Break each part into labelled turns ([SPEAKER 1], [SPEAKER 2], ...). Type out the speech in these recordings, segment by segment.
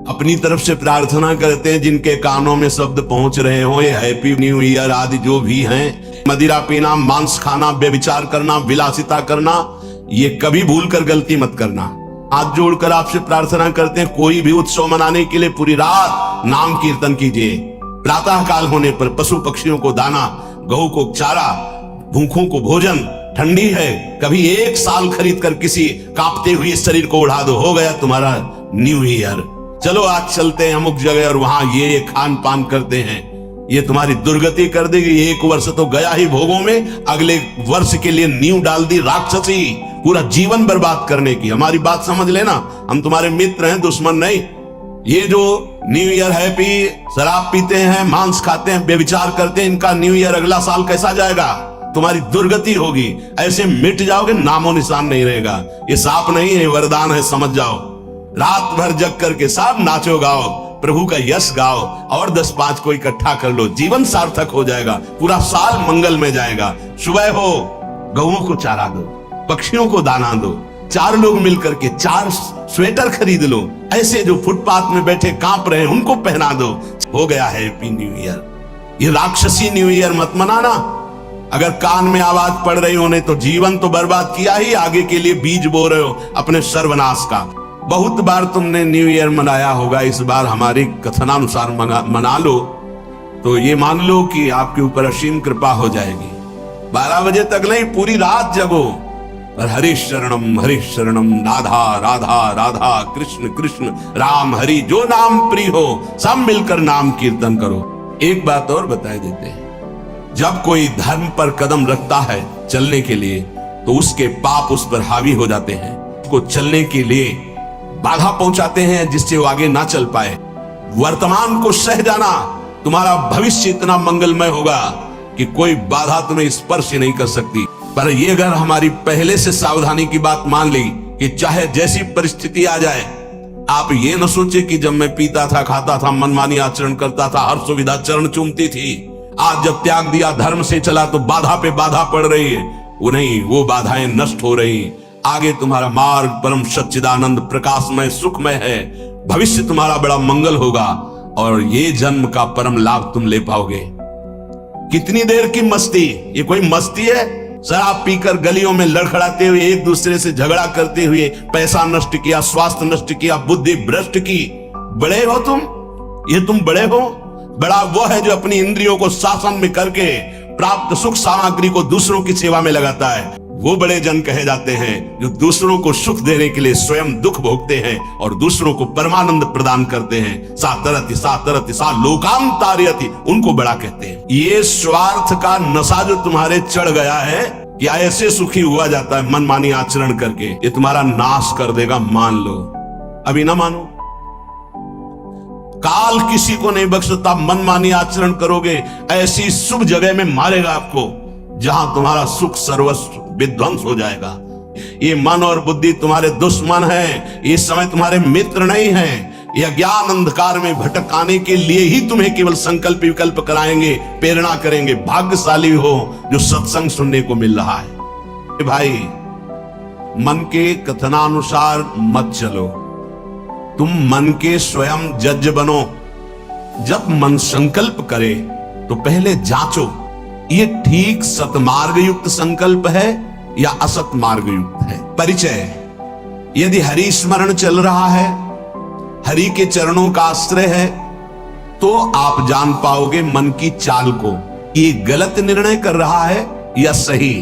[SPEAKER 1] अपनी तरफ से प्रार्थना करते हैं जिनके कानों में शब्द पहुंच रहे हो, ये हैप्पी न्यू ईयर आदि जो भी हैं। मदिरा पीना, मांस खाना, व्यभिचार करना, विलासिता करना, ये कभी भूल कर गलती मत करना। हाथ जोड़कर आपसे प्रार्थना करते हैं, कोई भी उत्सव मनाने के लिए पूरी रात नाम कीर्तन कीजिए। प्रातः काल होने पर पशु पक्षियों को दाना, गऊ को चारा, भूखों को भोजन। ठंडी है, कभी 1 साल खरीद कर किसी कांपते हुए शरीर को उड़ा दो, हो गया तुम्हारा न्यू ईयर। चलो आज चलते हैं अमुक जगह और वहां ये खान पान करते हैं, ये तुम्हारी दुर्गति कर देगी। 1 वर्ष तो गया ही भोगों में, अगले वर्ष के लिए नींव डाल दी राक्षसी, पूरा जीवन बर्बाद करने की। हमारी बात समझ लेना, हम तुम्हारे मित्र हैं, दुश्मन नहीं। ये जो न्यू ईयर हैप्पी, शराब पीते हैं, मांस खाते हैं, व्यभिचार करते हैं, इनका न्यू ईयर अगला साल कैसा जाएगा? तुम्हारी दुर्गति होगी, ऐसे मिट जाओगे, नामो निशान नहीं रहेगा। ये साप नहीं है, वरदान है, समझ जाओ। रात भर जग करके सब नाचो गाओ, प्रभु का यश गाओ और 10-5 को इकट्ठा कर लो, जीवन सार्थक हो जाएगा, पूरा साल मंगल में जाएगा। सुबह हो, गऊओं को चारा दो, पक्षियों को दाना दो, 4 लोग मिलकर के 4 स्वेटर खरीद लो, ऐसे जो फुटपाथ में बैठे कांप रहे हैं उनको पहना दो, हो गया हैप्पी न्यू ईयर। ये राक्षसी न्यू ईयर मत मनाना। अगर कान में आवाज पड़ रही होने तो जीवन तो बर्बाद किया ही, आगे के लिए बीज बो रहे हो अपने सर्वनाश का। बहुत बार तुमने न्यू ईयर मनाया होगा, इस बार हमारी कथनानुसार मना लो तो ये मान लो कि आपके ऊपर असीम कृपा हो जाएगी। 12 बजे तक नहीं, पूरी रात जगो और हरि शरणम राधा राधा राधा, कृष्ण कृष्ण राम हरि, जो नाम प्रिय हो सब मिलकर नाम कीर्तन करो। एक बात और बता देते हैं, जब कोई धर्म पर कदम रखता है चलने के लिए तो उसके पाप उस पर हावी हो जाते हैं, उसको चलने के लिए बाधा पहुंचाते हैं जिससे वो आगे ना चल पाए। वर्तमान को सह जाना, तुम्हारा भविष्य इतना मंगलमय होगा कि कोई बाधा तुम्हें स्पर्श ही नहीं कर सकती। पर ये अगर हमारी पहले से सावधानी की बात मान ली कि चाहे जैसी परिस्थिति आ जाए, आप ये न सोचे कि जब मैं पीता था, खाता था, मनमानी आचरण करता था, हर सुविधा चरण चूमती थी, आज जब त्याग दिया, धर्म से चला तो बाधा पे बाधा पड़ रही है। वो नहीं, वो बाधाएं नष्ट हो रही। आगे तुम्हारा मार्ग परम सच्चिदानंद प्रकाशमय सुखमय है, भविष्य तुम्हारा बड़ा मंगल होगा और ये जन्म का परम लाभ तुम ले पाओगे। कितनी देर की मस्ती, ये कोई मस्ती है? शराब पीकर गलियों में लड़खड़ाते हुए, एक दूसरे से झगड़ा करते हुए पैसा नष्ट किया, स्वास्थ्य नष्ट किया, बुद्धि भ्रष्ट की। बड़े हो तुम, ये तुम बड़े हो? बड़ा वो है जो अपनी इंद्रियों को शासन में करके प्राप्त सुख सामग्री को दूसरों की सेवा में लगाता है। वो बड़े जन कहे जाते हैं जो दूसरों को सुख देने के लिए स्वयं दुख भोगते हैं और दूसरों को परमानंद प्रदान करते हैं। सातरति सातरति सा लोकांतार्यति, उनको बड़ा कहते हैं। ये स्वार्थ का नशा जो तुम्हारे चढ़ गया है कि ऐसे सुखी हुआ जाता है मनमानी आचरण करके, ये तुम्हारा नाश कर देगा, मान लो। अभी ना मानो, काल किसी को नहीं बख्शता। मनमानी आचरण करोगे ऐसी शुभ जगह में मारेगा आपको जहां तुम्हारा सुख सर्वस्व विध्वंस हो जाएगा। ये मन और बुद्धि तुम्हारे दुश्मन है, ये समय तुम्हारे मित्र नहीं है। ये ज्ञान अंधकार में भटकाने के लिए ही तुम्हें केवल संकल्प विकल्प कराएंगे, प्रेरणा करेंगे। भाग्यशाली हो जो सत्संग सुनने को मिल रहा है। भाई, मन के कथनानुसार मत चलो, तुम मन के स्वयं जज बनो। जब मन संकल्प करे तो पहले जांचो ये ठीक सतमार्ग युक्त संकल्प है या असत मार्ग युक्त है। परिचय, यदि हरि स्मरण चल रहा है, हरि के चरणों का आश्रय है, तो आप जान पाओगे मन की चाल को, ये गलत निर्णय कर रहा है या सही।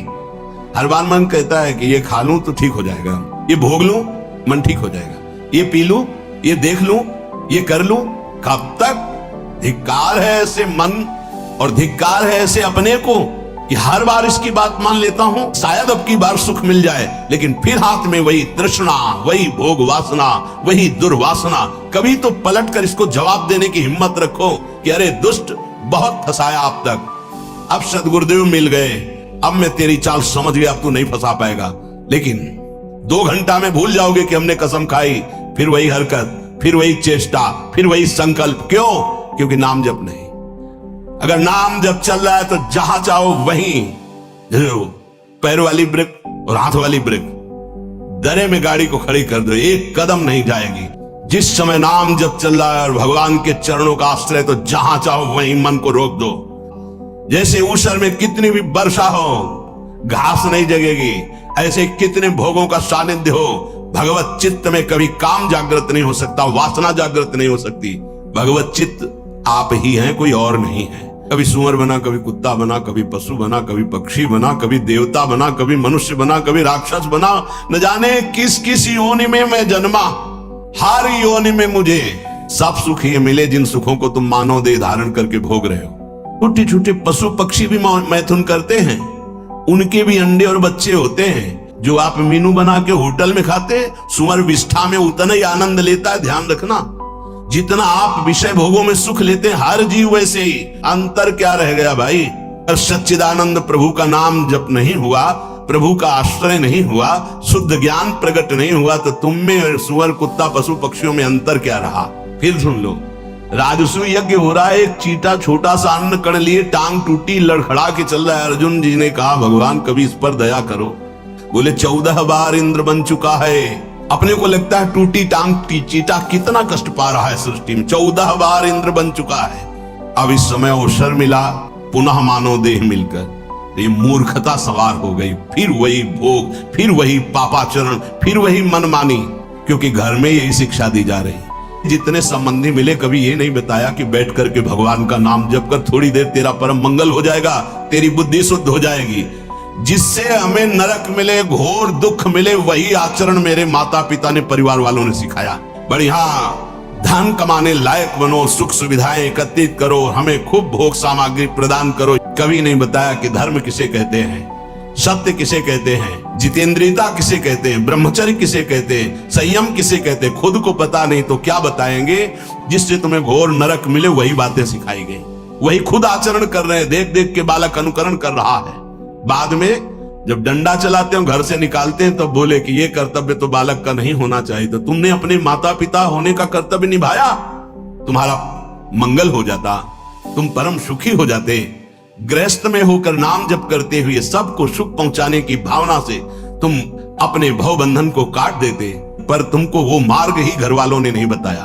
[SPEAKER 1] हर बार मन कहता है कि ये खा लूं तो ठीक हो जाएगा, ये भोग लूं मन ठीक हो जाएगा, ये पी लूं, ये देख लूं, ये कर लूं। कब तक? धिक्कार है ऐसे मन और धिक्कार है ऐसे अपने को कि हर बार इसकी बात मान लेता हूं, शायद अब की बार सुख मिल जाए, लेकिन फिर हाथ में वही तृष्णा, वही भोग वासना, वही दुर्वासना। कभी तो पलट कर इसको जवाब देने की हिम्मत रखो कि अरे दुष्ट, बहुत फंसाया अब तक, अब सदगुरुदेव मिल गए, अब मैं तेरी चाल समझ गया, अब तू नहीं फंसा पाएगा। लेकिन 2 घंटा में भूल जाओगे कि हमने कसम खाई, फिर वही हरकत, फिर वही चेष्टा, फिर वही संकल्प। क्यों? क्योंकि नाम जप नहीं। अगर नाम जब चल रहा है तो जहां चाहो वहीं पैर वाली ब्रेक और हाथ वाली ब्रेक, दरे में गाड़ी को खड़ी कर दो, एक कदम नहीं जाएगी। जिस समय नाम जब चल रहा है और भगवान के चरणों का आश्रय, तो जहां चाहो वहीं मन को रोक दो। जैसे ऊसर में कितनी भी वर्षा हो घास नहीं जगेगी, ऐसे कितने भोगों का सानिध्य हो, भगवत चित्त में कभी काम जागृत नहीं हो सकता, वासना जागृत नहीं हो सकती। भगवत चित्त आप ही हैं, कोई और नहीं है। कभी सुअर बना, कभी कुत्ता बना, कभी पशु बना, कभी पक्षी बना, कभी देवता बना, कभी मनुष्य बना, कभी राक्षस बना, न जाने किस किस योनि में मैं जन्मा। हर योनि में मुझे सब सुख ये मिले जिन सुखों को तुम मानव देह धारण करके भोग रहे हो। छोटे छोटे पशु पक्षी भी मैथुन करते हैं, उनके भी अंडे और बच्चे होते हैं। जो आप मीनू बना के होटल में खाते, सुअर विष्ठा में उतना ही आनंद लेता है। ध्यान रखना, जितना आप विषय भोगों में सुख लेते हैं, हर जीव वैसे ही। अंतर क्या रह गया भाई? अगर सच्चिदानंद प्रभु का नाम जप नहीं हुआ, प्रभु का आश्रय नहीं हुआ, शुद्ध ज्ञान प्रकट नहीं हुआ, तो तुम में सुअर कुत्ता पशु पक्षियों में अंतर क्या रहा? फिर सुन लो, राजसूय यज्ञ हो रहा है, एक चीटा छोटा सा अन्न कण लिए टांग टूटी लड़खड़ा के चल रहा है। अर्जुन जी ने कहा, भगवान कभी इस पर दया करो। बोले 14 बार इंद्र बन चुका है। अपने को लगता है टूटी टांग चीटा कितना कष्ट पा रहा है सृष्टि में, 14 बार इंद्र बन चुका है। अब इस समय अवसर मिला, पुनः मानव देह मिलकर ये मूर्खता सवार हो गई। फिर वही भोग, फिर वही पापाचरण, फिर वही मनमानी, क्योंकि घर में यही शिक्षा दी जा रही। जितने संबंधी मिले, कभी ये नहीं बताया कि बैठ करके भगवान का नाम जप कर, थोड़ी देर तेरा परम मंगल हो जाएगा, तेरी बुद्धि शुद्ध हो जाएगी। जिससे हमें नरक मिले, घोर दुख मिले, वही आचरण मेरे माता पिता ने, परिवार वालों ने सिखाया। बढ़िया धन कमाने लायक बनो, सुख सुविधाएं एकत्रित करो, हमें खूब भोग सामग्री प्रदान करो। कभी नहीं बताया कि धर्म किसे कहते हैं, सत्य किसे कहते हैं, जितेंद्रियता किसे कहते हैं, ब्रह्मचर्य किसे कहते हैं, संयम किसे कहते हैं। खुद को पता नहीं तो क्या बताएंगे? जिससे तुम्हें घोर नरक मिले वही बातें सिखाई गई, वही खुद आचरण कर रहे हैं। देख देख के बालक अनुकरण कर रहा है। बाद में जब डंडा चलाते हो, घर से निकालते हैं, तो बोले कि ये कर्तव्य तो बालक का नहीं होना चाहिए। तो तुमने अपने माता पिता होने का कर्तव्य निभाया, तुम्हारा मंगल हो जाता, तुम परम सुखी हो जाते। गृहस्थ में होकर नाम जप करते हुए सबको सुख पहुंचाने की भावना से तुम अपने भव बंधन को काट देते, पर तुमको वो मार्ग ही घर वालों ने नहीं बताया।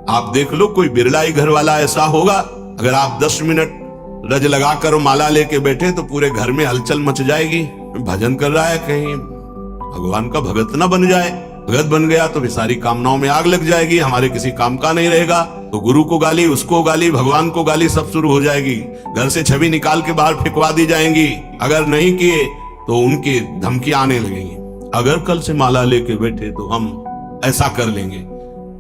[SPEAKER 1] आप देख लो, कोई बिरला ही घर वाला ऐसा होगा, अगर आप 10 मिनट रज लगाकर माला लेके बैठे तो पूरे घर में हलचल मच जाएगी। भजन कर रहा है, कहीं भगवान का भगत ना बन जाए। भगत बन गया तो भी सारी कामनाओं में आग लग जाएगी, हमारे किसी काम का नहीं रहेगा। तो गुरु को गाली, उसको गाली, भगवान को गाली, सब शुरू हो जाएगी। घर से छवि निकाल के बाहर फेंकवा दी जाएंगी। अगर नहीं किए तो उनकी धमकी आने लगेंगी, अगर कल से माला लेके बैठे तो हम ऐसा कर लेंगे।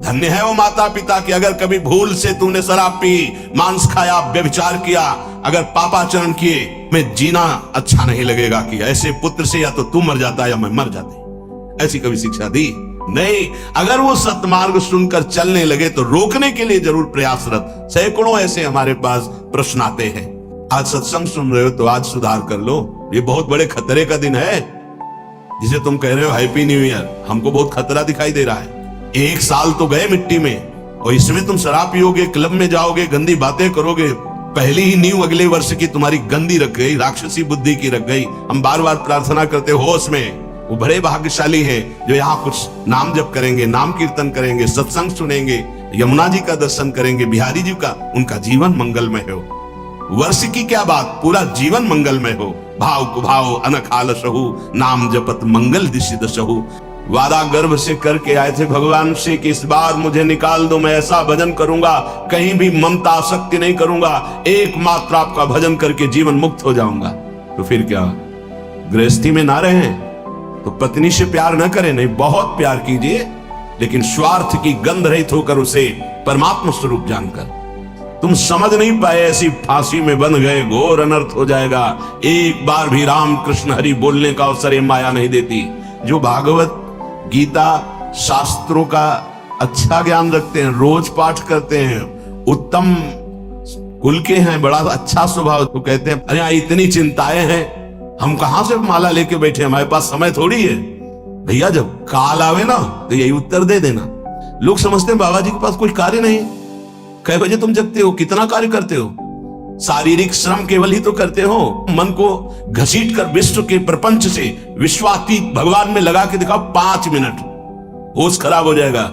[SPEAKER 1] धन्य है वो माता पिता कि अगर कभी भूल से तूने शराब पी, मांस खाया, व्यभिचार किया, अगर पापाचरण किए, मैं जीना अच्छा नहीं लगेगा कि ऐसे पुत्र से या तो तू मर जाता या मैं मर जाते। ऐसी कभी शिक्षा दी नहीं। अगर वो सत्मार्ग सुनकर चलने लगे तो रोकने के लिए जरूर प्रयासरत। सैकड़ों ऐसे हमारे पास प्रश्न आते हैं। आज सत्संग सुन रहे हो तो आज सुधार कर लो। ये बहुत बड़े खतरे का दिन है, जिसे तुम कह रहे हो हैप्पी न्यू ईयर। हमको बहुत खतरा दिखाई दे रहा है। 1 साल तो गए मिट्टी में, और इसमें तुम शराब पियोगे, क्लब में जाओगे, गंदी बातें करोगे। पहली ही नींव अगले वर्ष की तुम्हारी गंदी रख गई, राक्षसी बुद्धि की रख गई। हम बार बार प्रार्थना करते होश में। वो बड़े भाग्यशाली हैं जो यहाँ कुछ नाम जप करेंगे, नाम कीर्तन करेंगे, सत्संग सुनेंगे, यमुना जी का दर्शन करेंगे, बिहारी जी का। उनका जीवन मंगलमय हो। वर्ष की क्या बात, पूरा जीवन मंगलमय हो। भाव कुभाव अनखाल सहु, नाम जपत मंगल दिशि दशहु। वादा गर्भ से करके आए थे भगवान से कि इस बार मुझे निकाल दो, मैं ऐसा भजन करूंगा, कहीं भी ममता आसक्ति नहीं करूंगा, एकमात्र आपका भजन करके जीवन मुक्त हो जाऊंगा। तो फिर क्या, गृहस्थी में ना रहे तो पत्नी से प्यार न करें, नहीं बहुत प्यार कीजिए, लेकिन स्वार्थ की गंध रहित होकर उसे परमात्मा स्वरूप जानकर। तुम समझ नहीं पाए, ऐसी फांसी में बंध गए, घोर अनर्थ हो जाएगा। एक बार भी राम कृष्ण हरि बोलने का अवसर ये माया नहीं देती। जो भागवत गीता शास्त्रों का अच्छा ज्ञान रखते हैं, रोज पाठ करते हैं, उत्तम कुल के हैं, बड़ा अच्छा स्वभाव, तो कहते हैं अरे इतनी चिंताएं हैं, हम कहां से माला लेके बैठे, हमारे पास समय थोड़ी है। भैया जब काल आवे ना तो यही उत्तर दे देना। लोग समझते हैं बाबा जी के पास कोई कार्य नहीं। कै बजे तुम जगते हो, कितना कार्य करते हो? शारीरिक श्रम केवल ही तो करते हो। मन को घसीट कर विश्व के प्रपंच से विश्वातीत भगवान में लगा के दिखाओ 5 मिनट, होश खराब हो जाएगा।